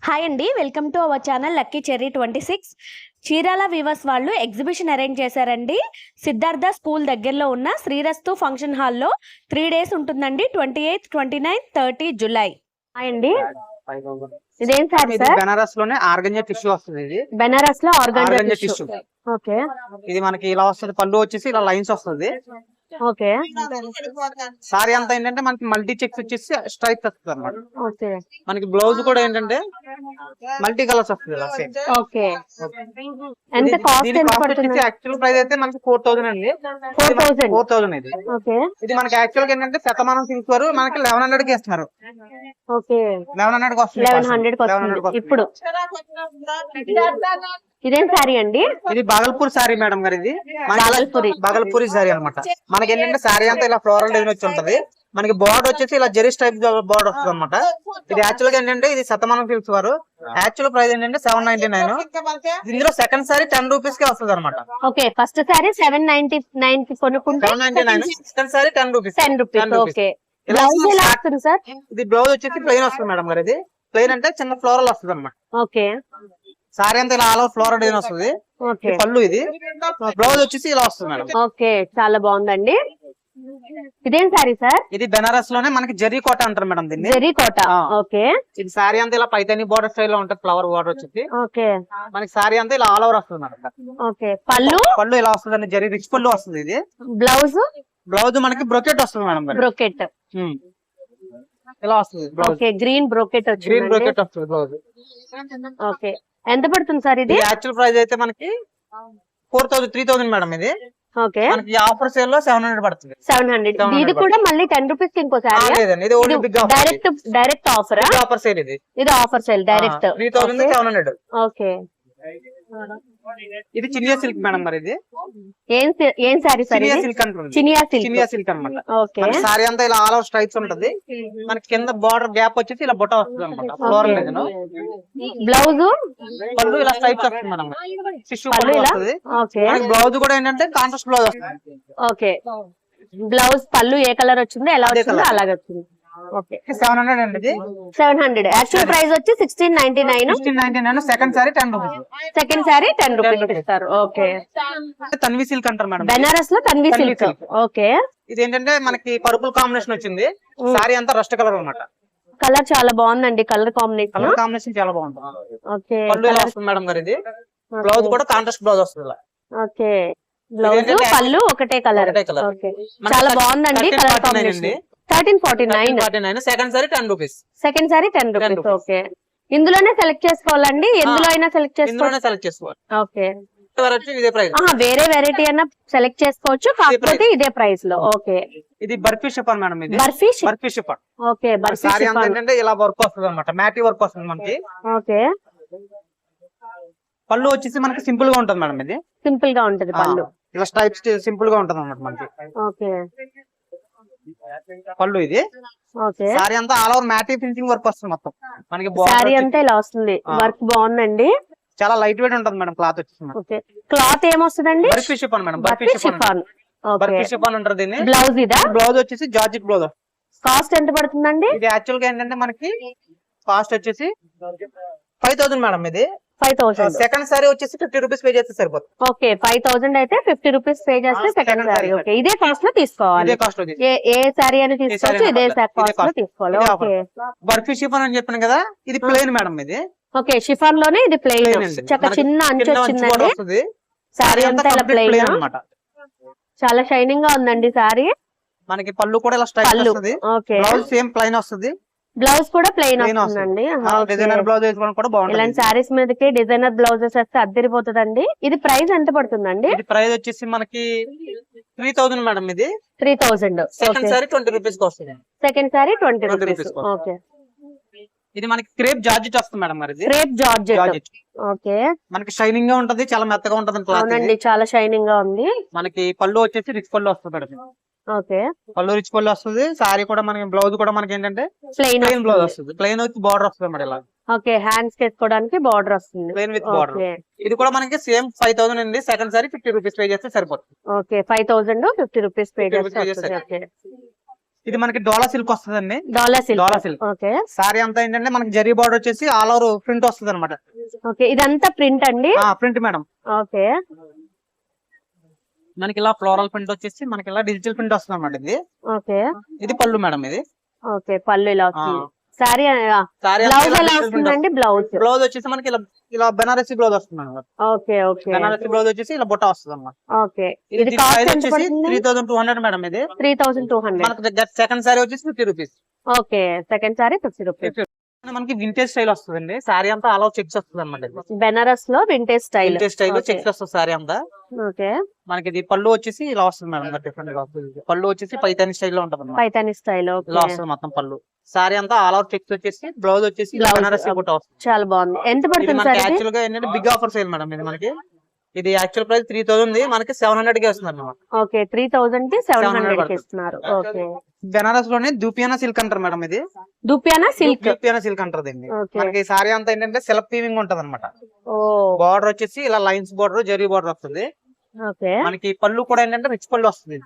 Hi అండి, welcome to our channel lucky cherry 26. Chirala weavers వాళ్ళు exhibition arrange చేశారండి. Siddhartha school దగ్గరలో ఉన్న శ్రీరస్తు ఫంక్షన్ హాల్లో 3 days ఉంటుందండి. 28, 29, 30 జూలై. హాయ్ అండి, ఇదేం సార్? బెనారస్ లోనే ఆర్గంజా టిష్యూ వస్తుంది. ఇది బెనారస్ లో ఆర్గంజా టిష్యూ. ఓకే, ఇది మనకి ఇలా వస్తుంది. పళ్ళు వచ్చేసి ఇలా లైన్స్ వస్తుంది. ఓకే, సారీ అంతా ఏంటంటే మనకి మల్టీ చెక్స్ వచ్చేసి స్ట్రైప్ వస్తుంది అన్నమాట. ఓకే, మనకి బ్లౌజ్ కూడా ఏంటంటే మల్టీ కలర్స్ వస్తుంది ఇలా సేమ్. ఓకే, ఎంత కాస్ట్ ఎంత పడుతుంది? యాక్చువల్ ప్రైస్ అయితే మనకి 4000 అండి. 4000 ఇది. ఓకే, ఇది మనకి యాక్చువల్ గా ఏంటంటే శతమానం సిల్క్ వారు మనకి 1100 కి ఇస్తున్నారు. ఓకే, 1100 కి వస్తుంది. 1100 కి వస్తుంది ఇప్పుడు. ఇదేం సారీ అండి? ఇది బాగల్పూర్ సారీ మేడం గారు. ఇది బాగల్పూరి సారీ అనమాట. మనకి ఏంటంటే సారీ అంతా ఇలా ఫ్లోరల్ డిజైన్ వచ్చి ఉంటది. మనకి బోర్డర్ వచ్చేసి ఇలా జెరీస్ టైప్ బోర్డర్ వస్తుంది అనమాట. ఇది యాక్చువల్ గా ఏంటంటే ఇది శతమానం సిల్క్స్ వారు యాక్చువల్ ప్రైస్ ఏంటంటే 799. ఇందులో సెకండ్ సారీ 10 రూపీస్ కి వస్తుంది అనమాట. ఓకే, ఫస్ట్ సారీ 799 కి కొనుక్కుంటే 799, second sorry 10 rupees. 10 rupees. Okay, blouse ఎలా వస్తుంది సార్? ఇది బ్లౌజ్ వచ్చేసి ప్లెయిన్ వస్తుంది మేడం గారు. ఇది ప్లెయిన్ అంటే చిన్న ఫ్లోరల్ వస్తుంది అనమాట. ఓకే, సారీ అంతా ఇలా ఆల్ ఓవర్ ఫ్లోరల్ డిజైన్ వస్తుంది. ఓకే, పళ్ళు ఇది. బ్లౌజ్ వచ్చేసి ఇలా వస్తుంది మేడం. ఓకే, చాలా బాగుందండి. ఇదేం సారీ సార్? ఇది బెనారస్ లోనే మనకి జరీ కోట అంటారు మేడం దీన్ని. జరీ కోట. ఓకే, ఇది సారీ అంతా ఇలా పైతాని బోర్డర్ స్టైల్ లో ఉంటుంది. ఫ్లవర్ బోర్డర్ వచ్చేసి ఓకే, మనకి సారీ అంతా ఇలా ఆల్ ఓవర్ వస్తుంది మేడం. ఓకే, పళ్ళు పళ్ళు ఇలా వస్తుంది. జరీ రిచ్ పళ్ళు వస్తుంది. ఇది బ్లౌజ్. బ్లౌజ్ మనకి బ్రోకెట్ వస్తుంది మేడం. బ్రోకెట్ ఇలా వస్తుంది బ్లౌజ్. ఓకే, గ్రీన్ బ్రోకెట్ వచ్చింది. గ్రీన్ బ్రోకెట్ వస్తుంది బ్లౌజ్. ఓకే, ఎంత పడుతుంది సార్ ఇది? యాక్చువల్ ప్రైస్ అయితే మనకి 3000 మేడం. ఇది ఓకే, మనకి ఆఫర్ సేల్ లో 700 పడుతుంది. 700. ఇది కూడా మళ్ళీ 10 రూపీస్ కి ఇంకో సారీ. లేదండి, ఇది only big offer. Direct offer. Offer sale ఇది. ఇది ఆఫర్ సేల్ డైరెక్ట్ 3700. ఓకే, ఇది చినియా సిల్క్ మేడం మరి. ఇది ఏం సారీ సార్? చినియా సిల్క్ అంటారు. చినియా సిల్క్ అన్నమాట. ఓకే, మన సారీ అంతా ఇలా ఆల్ ఓవర్ స్ట్రైప్స్ ఉంటది. మనకి కింద బార్డర్ గ్యాప్ వచ్చేసి ఇలా బొట్ట వస్తుంది అనమాట. Floral design. బ్లౌజ్ పళ్ళు ఇలా స్ట్రైప్స్ వస్తుంది మేడం. టిష్యూ పళ్ళు వస్తుంది. ఓకే, బ్లౌజ్ కూడా ఏంటంటే కాంట్రాస్ట్ బ్లౌజ్ వస్తుంది. ఓకే, బ్లౌజ్ పళ్ళు ఏ కలర్ వచ్చిందో ఎలా వచ్చిందో అలాగే వచ్చింది. ఓకే, 700 అండి. ఇది 700. యాక్చువల్ ప్రైస్ వచ్చి 1699. 1699. Second sorry 10 rupees. Second sorry 10 rupees ఇస్తారు. ఓకే, తన్వి సిల్క్ అంటారు మేడం. బెనారస్ లో తన్వి సిల్క్. ఓకే, ఇది ఏంటంటే మనకి పర్పుల్ కాంబినేషన్ వచ్చింది. సారీ అంతా రస్ట్ కలర్ అన్నమాట. కలర్ చాలా బాగుందండి. కలర్ కాంబినేషన్ చాలా బాగుంటుంది. ఓకే, పళ్ళు ఇలా వస్తుంది మేడం గారు. ఇది బ్లౌజ్ కూడా కాంట్రాస్ట్ బ్లౌజ్ వస్తుంది. ఓకే, బ్లౌజ్ పళ్ళు ఒకటే కలర్. ఓకే, చాలా బాగుందండి. Colour combination 1349. Second sorry 10 rupees. Second sorry 10 rupees. Okay, ఇందులోనే సెలెక్ట్ చేసుకోవాలండి? ఎందులో అయినా సెలెక్ట్ చేసుకోవాలి. ఓకే, ఇదే ప్రైస్. వేరే వెరైటీ అయినా సెలెక్ట్ చేసుకోవచ్చు, కాకపోతే ఇదే ప్రైస్ లో. ఓకే, ఇది బర్ఫీ షిఫాన్ మేడం. ఇది బర్ఫీ షిఫాన్. ఓకే, బర్ఫీ సారీ ఏంటంటే ఇలా వర్క్ వస్తుంది అనమాట. మ్యాటీ వర్క్ వస్తుంది మనకి. ఓకే, పళ్ళు వచ్చేసి మనకి సింపుల్ గా ఉంటుంది మేడం. ఇది సింపుల్ గా ఉంటది పళ్ళు. ఇలా స్ట్రైప్స్ సింపుల్ గా ఉంటుంది అనమాట మనకి. ఓకే, పళ్ళు ఇది. ఓకే, సారీ అంతా ఆల్ ఓవర్ మ్యాటీ ఫినిషింగ్ వర్క్ వస్తుంది మొత్తం మనకి. సారీ అంతా ఇలా వస్తుంది. వర్క్ బాగుందండి. చాలా లైట్ వెయిట్ ఉంటుంది మేడం. క్లాత్ వచ్చేసి. ఓకే, క్లాత్ ఏమొస్తుందండి? Barfi chiffon madam. Barfi chiffon. Barfi chiffon అంటారు దీన్ని. బ్లౌజ్ ఇదా? బ్లౌజ్ వచ్చేసి జార్జెట్ బ్లౌజ్. కాస్ట్ ఎంత పడుతుందండి? ఇది యాక్చువల్ గా ఏంటంటే మనకి కాస్ట్ వచ్చేసి 5000 మేడం. ఇది 5000. సెకండ్ సారీ వచ్చేసి 50 రూపీస్ పే చేస్తే సరిపోతుంది. ఓకే, 5000 అయితే 50 రూపీస్ పే చేస్తే సెకండ్ సారీ. ఓకే, ఇదే కాస్ట్ లో తీసుకోవాలి. ఏ సారీ అని తీసుకోవచ్చు, ఇదే కాస్ట్ లో తీసుకోవాలి. ఓకే, బర్ఫీ షిఫాన్ అని చెప్పాను కదా. ఇది ప్లెయిన్ మేడం. ఇది ఓకే, షిఫాన్ లోనే ఇది ప్లెయిన్. చిన్న అంచు వచ్చిందండి. సారీ అంతా ఇలా ప్లెయిన్ అన్నమాట. చాలా షైనింగ్ గా ఉందండి సారీ. మనకి పళ్ళు కూడా ఇలా స్ట్రైట్ వస్తుంది. ఓకే, బ్లౌజ్ సేమ్ ప్లెయిన్ వస్తుంది. బ్లౌజ్ కూడా ప్లెయిన్ వస్తుందండి. డిజైనర్ బ్లౌజ్ వేసుకోవడం కూడా బాగుంటుంది. ఇలాంటి సారీస్ మీదకి డిజైనర్ బ్లౌజెస్ వేస్తే అద్దరిపోతుందండి. ఇది ప్రైస్ ఎంత పడుతుందండి? ఇది ప్రైస్ వచ్చేసి మనకి 3000 మేడం. ఇది 3000. సెకండ్ సారీ 20 రూపీస్ వస్తుంది. Second sorry 20 rupees. ఓకే, ఇది మనకి క్రేప్ జార్జెట్ వస్తుంది మేడం. మరి క్రేప్ జార్జెట్. ఓకే, మనకి షైనింగ్ గా ఉంటది. చాలా మెత్తగా ఉంటది. అవునండి, చాలా షైనింగ్ గా ఉంది. మనకి పళ్ళు వచ్చేసి రిచ్ పళ్ళు వస్తుంది మేడం. ఓకే, పళ్ళు రిచ్ పళ్ళు వస్తుంది. సారీ కూడా మనకి బ్లౌజ్ కూడా మనకి ఏంటంటే ప్లెయిన్ బ్లౌజ్ వస్తుంది. ప్లెయిన్ వచ్చి బార్డర్ వస్తుంది మేడం. ఇలా ఓకే, హ్యాండ్స్ వేసుకోవడానికి బార్డర్ వస్తుంది. Plain with border. ఇది కూడా మనకి సేమ్ 5000 అండి. సెకండ్ సారీ 50 రూపీస్ పే చేస్తే సరిపోతుంది. ఓకే, 5000 50 రూపీస్ పే చేస్తే. ఇది మనకి డోలా సిల్క్ వస్తుందండి. డోలా డోలా సిల్క్. సిల్క్ ఓకే సారీ అంతా ఏంటంటే మనకి జరీ బార్డర్ వచ్చేసి ఆల్ ఓవర్ ప్రింట్ వస్తుంది అనమాట. ఓకే ఇదంతా ప్రింట్ అండి. Print madam. ఓకే మనకి ఇలా ఫ్లోరల్ ప్రింట్ వచ్చేసి మనకి ఇలా డిజిటల్ ప్రింట్ వస్తుంది అనమాట. ఓకే ఇది పళ్ళు మేడం. ఇది ఓకే పళ్ళు ఇలా వస్తుంది. సారీ సారీ బ్లౌజ్ ఎలా వస్తుందండి? బ్లౌజ్ వచ్చేసి మనకి ఇలా బెనారసి బ్లౌజ్ వస్తుంది అనమాట. ఓకే ఓకే బెనారసి బ్లౌజ్ వచ్చేసి ఇలా బుట్ట వస్తుంది అనమాట. ఓకే ఇది కాస్ట్ ఎంత పడుతుంది? 3200 మేడం. ఇది 3200. మనకి సెకండ్ సారీ వచ్చేసి 50 rupees. Okay second sorry 50 rupees. మనకి వింటేజ్ స్టైల్ వస్తుందండి. సారీ అంతా ఆల్ ఓవర్ చెక్స్ వస్తుంది అనమాట. బెనారస్ లో vintage style. Vintage style checks వస్తుంది సారీ అంతా. ఓకే మనకి ఇది పళ్ళు వచ్చేసి ఇలా వస్తుంది మేడం. డిఫరెంట్ గా వస్తుంది. పళ్ళు వచ్చేసి పైతాని స్టైల్ లో ఉంటుంది అన్నమాట. పైతాని స్టైల్ ఇలా వస్తుంది మొత్తం పళ్ళు. సారీ అంతా ఆల్ ఓవర్ చెక్స్ వచ్చేసి బ్లౌజ్ వచ్చేసి బెనారసి బుట్ట వస్తుంది. చాలా బాగుంది. ఎంత పడుతుంది సార్? యాక్చువల్ గా ఏంటంటే బిగ్ ఆఫర్ సేల్ మేడం. ఇది మనకి ఇది యాక్చువల్ ప్రైస్ 3000 మనకి 700 కి వస్తుంది అన్నమాట. ఓకే 3000 కి 700 కి ఇస్తున్నారు. ఓకే బెనారస్ లోనే దూపియానా సిల్క్ అంటారు మేడం. ఇది దుపియానా సిల్క్. దూపియానా సిల్క్ అంటారు దీన్ని. మనకి సారీ అంతా ఏంటంటే సెల్ఫ్ వీవింగ్ ఉంటది అనమాట. బార్డర్ వచ్చేసి ఇలా లైన్స్ బార్డర్ జరీ బార్డర్ వస్తుంది. ఓకే మనకి పళ్ళు కూడా ఏంటంటే రిచ్ పళ్ళు వస్తుంది.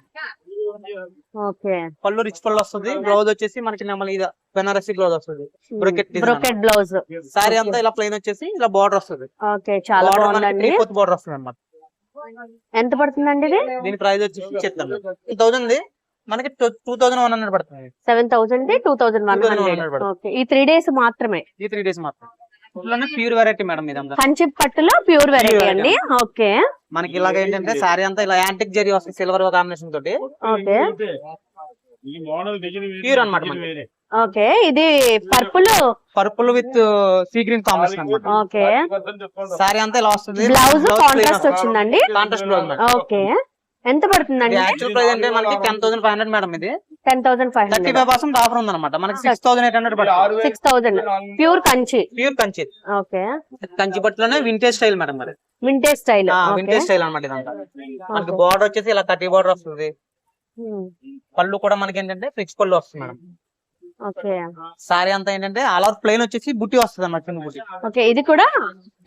ఓకే పళ్ళు రిచ్ పళ్ళు వస్తుంది. బ్లౌజ్ వచ్చేసి మనకి నెమ్మలి బెనారసి బ్లౌజ్ వస్తుంది. Brocade blouse. సారీ అంతా ఇలా ప్లెయిన్ వచ్చేసి ఇలా బార్డర్ వస్తుంది. ఓకే చాలా బాగుందండి. బార్డర్ వస్తుంది అనమాట. ఎంత పడుతుందండి ఇది? దీని ప్రైస్ వచ్చేసి చెప్తాను 2000 మనకి 2100 పడుతుంది. 7000 కి 2100. ఓకే ఈ 3 డేస్ మాత్రమే. ఈ 3 డేస్ మాత్రం. ఇట్లానే ప్యూర్ వెరైటీ మేడం. ఇదంతా కంచి పట్టులో ప్యూర్ వెరైటీ అండి. ఓకే మనకి ఇలాగ ఏంటంటే సారీ అంతా ఇలా యాంటిక్ జరీ వస్తుంది సిల్వర్ కాంబినేషన్ తోటి. ఓకే ప్యూర్ అన్నమాట. ఓకే ఇది purple with sea green combination అన్నమాట. ఓకే సారీ అంతా ఇలా వస్తుంది. బ్లౌజ్ కాంట్రాస్ట్ వచ్చిందండి. Contrast blouse. ఓకే ఎంత పడుతుందండి? యాక్చువల్ ప్రైస్ అంటే మనకి 10500 మేడం. ఇది 10500. 35% ఆఫర్ ఉంది అనమాట. మనకి 6800 పడుతుంది. 6000 pure Kanchi. Pure Kanchi. Okay Kanchi పట్టులోనే వింటేజ్ స్టైల్ మేడం. మరి వింటేజ్ స్టైల్. వింటేజ్ స్టైల్ అనమాట. ఇదంతా మనకి బార్డర్ వచ్చేసి ఇలా 30 బార్డర్ వస్తుంది. పళ్ళు కూడా మనకి ఏంటంటే ఫిక్స్ పళ్ళు వస్తుంది మేడం. ఓకే సారీ అంతా ఏంటంటే ఆల్ ఓవర్ ప్లెయిన్ వచ్చేసి బుట్టి వస్తుంది అన్నమాట. చిన్న బుట్టి. ఓకే ఇది కూడా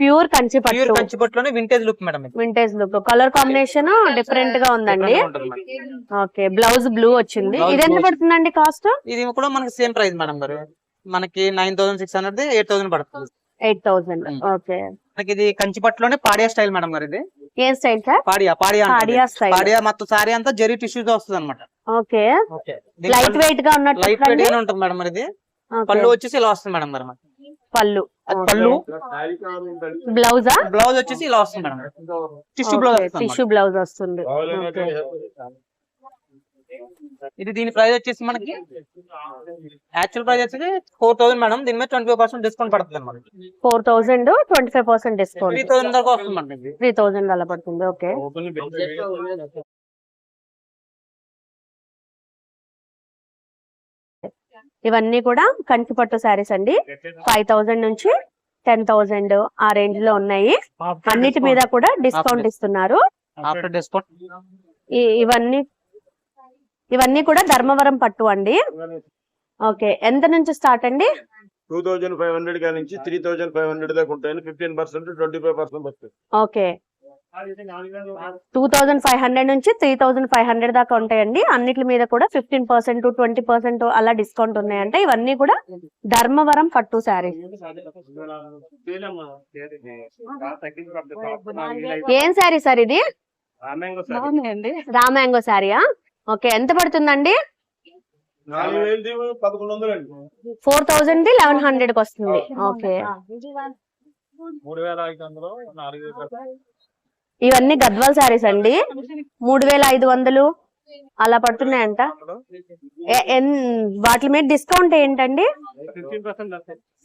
ప్యూర్ కంచి పట్టు. ప్యూర్ కంచి పట్టులోనే vintage look madam. Vintage look. Colour combination different గా ఉందండి. ఓకే బ్లౌజ్ బ్లూ వచ్చింది. ఇది ఎంత పడుతుందండి కాస్ట్? ఇది కూడా మనకి సేమ్ ప్రైస్ మేడం. మరి మనకి 9600 8000 పడుతుంది. 8000. ఓకే మనకి ఇది కంచి పట్టులోనే పాడియా స్టైల్ మేడం. మరి ఇది ఏం స్టైల్ సార్? పాడియా స్టైల్. పాడియా మొత్తం సారీ అంతా జరీ టిష్యూస్ వస్తుంది అనమాట. ఓకే లైట్ వెయిట్ గా ఉన్నట్టు లైట్ వెయిట్ గా ఉంటుంది మేడం. మరి ఇది పళ్ళు వచ్చేసి ఇలా వస్తుంది మేడం. మరి పళ్ళు బ్లౌజ్ వచ్చేసి ఇలా వస్తుంది మేడం. టిష్యూ బ్లౌజ్ వస్తుంది. ఇది దీని ప్రైస్ వచ్చేసి మనకి యాక్చువల్ ప్రైస్ వచ్చేసి 4000 మేడం. దీని మీద 25% డిస్కౌంట్ పడుతుంది అనమాట. 4000 25% డిస్కౌంట్. 3000 దాకా వస్తుంది మేడం. 3000 అలా పడుతుంది. ఓకే ఇవన్నీ కూడా కంచి పట్టు శారీస్ అండి. 5000 నుంచి 10000 ఆ రేంజ్ లో ఉన్నాయి. అన్నిటి మీద కూడా డిస్కౌంట్ ఇస్తున్నారు. ఆఫ్టర్ డిస్కౌంట్ ఇవన్నీ కూడా ధర్మవరం పట్టు అండి. ఓకే ఎంత నుంచి స్టార్ట్ అండి? 2500 నుంచి 3500 దాకా ఉంటాయని 15% 25% వస్తుంది. ఓకే 2500 నుంచి 3500 దాకా ఉంటాయండి. అన్నిటి మీద కూడా 15% 20% అలా డిస్కౌంట్ ఉన్నాయంటే ఇవన్నీ కూడా ధర్మవరం పట్టు శారీస్. ఏం శారీ సార్ ఇది? రామాంగో శారీయా? ఓకే ఎంత పడుతుందండి? 4000 1100 కి వస్తుంది. ఓకే ఇవన్నీ గద్వాల్ శారీస్ అండి. 3500 అలా పడుతున్నాయంట. వాటి మీద డిస్కౌంట్ ఏంటండి?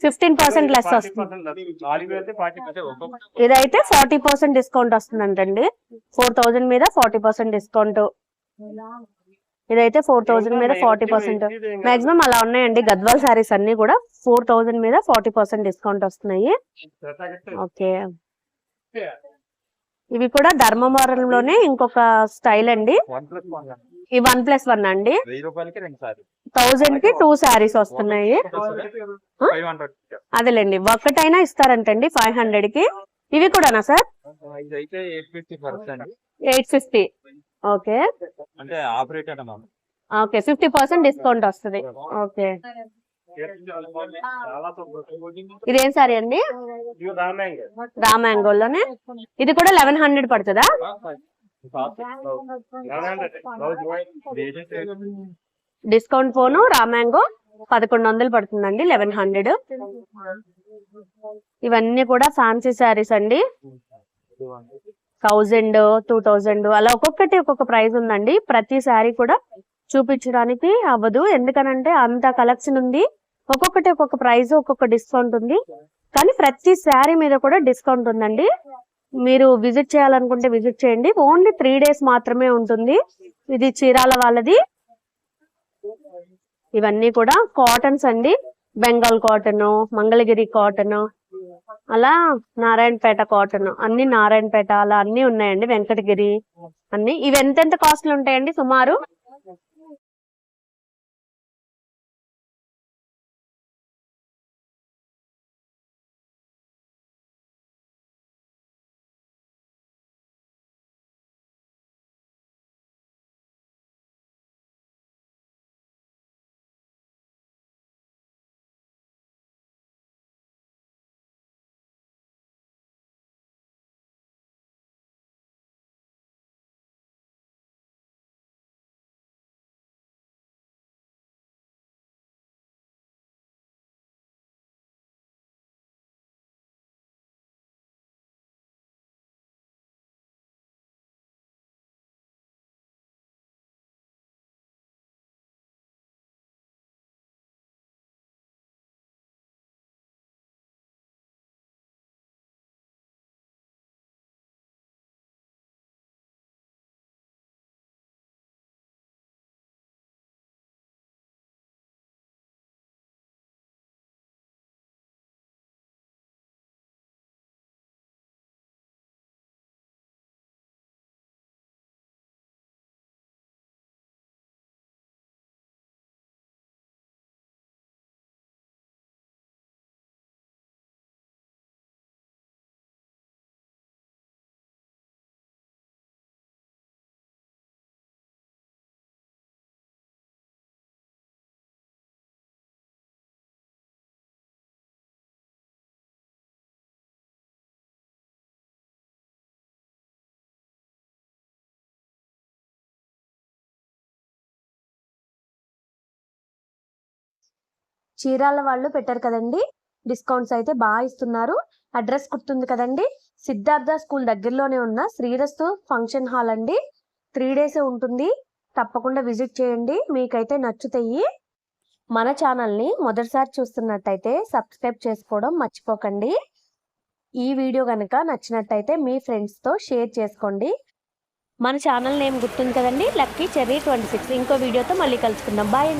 15% లెస్ వస్తుంది. ఇదైతే 40% డిస్కౌంట్ వస్తుందంటండి. 4000 మీద 40% డిస్కౌంట్. ఇదైతే 4000 మీద 40%. మాక్సిమం అలా ఉన్నాయండి గద్వాల్ శారీస్ అన్ని కూడా. 4000 మీద 40% డిస్కౌంట్ వస్తున్నాయి. ఓకే ఇవి కూడా ధర్మవరంలోనే ఇంకొక స్టైల్ అండి. ఈ 1+1 అండి. 1000 కి 2 శారీస్ వస్తున్నాయి. అదేలేండి ఒక్కటైనా ఇస్తారంటండి 500 కి. ఇవి కూడానా సార్? 850. ఓకే ఓకే 50% డిస్కౌంట్ వస్తుంది. ఓకే ఇదేం సారీ అండి? రా మ్యాంగోలోనే ఇది కూడా 1100 పడుతుందా? డిస్కౌంట్ ఫోను రా మ్యాంగో 1100 పడుతుందండి, 1100. ఇవన్నీ కూడా ఫ్యాన్సీ శారీస్ అండి. 1000, 2000 అలా ఒక్కొక్కటి ఒక్కొక్క ప్రైస్ ఉందండి. ప్రతి శారీ కూడా చూపించడానికి అవ్వదు, ఎందుకనంటే అంత కలెక్షన్ ఉంది. ఒక్కొక్కటి ఒక్కొక్క ప్రైస్, ఒక్కొక్క డిస్కౌంట్ ఉంది. కానీ ప్రతి శారీ మీద కూడా డిస్కౌంట్ ఉందండి. మీరు విజిట్ చేయాలనుకుంటే విజిట్ చేయండి. ఓన్లీ 3 days మాత్రమే ఉంటుంది. ఇది చీరాల వాళ్ళది. ఇవన్నీ కూడా కాటన్స్ అండి. బెంగాల్ కాటన్, మంగళగిరి కాటన్, అలా నారాయణపేట కాటన్, అన్ని నారాయణపేట అలా అన్ని ఉన్నాయండి. వెంకటగిరి అన్ని. ఇవి ఎంతెంత కాస్ట్లు ఉంటాయండి సుమారు? చీరాల వాళ్ళు పెట్టారు కదండి డిస్కౌంట్స్, అయితే బాగా ఇస్తున్నారు. అడ్రస్ గుర్తుంది కదండి, సిద్ధార్థ స్కూల్ దగ్గరలోనే ఉన్న శ్రీరస్తు ఫంక్షన్ హాల్ అండి. 3 days ఉంటుంది. తప్పకుండా విజిట్ చేయండి, మీకైతే నచ్చుతాయి. మన ఛానల్ని మొదటిసారి చూస్తున్నట్టయితే సబ్స్క్రైబ్ చేసుకోవడం మర్చిపోకండి. ఈ వీడియో కనుక నచ్చినట్టయితే మీ ఫ్రెండ్స్తో షేర్ చేసుకోండి. మన ఛానల్ నేమ్ గుర్తుంది కదండి, లక్కీ చెర్రీ 26. ఇంకో వీడియోతో మళ్ళీ కలుసుకుందాం. బాయ్ అండి.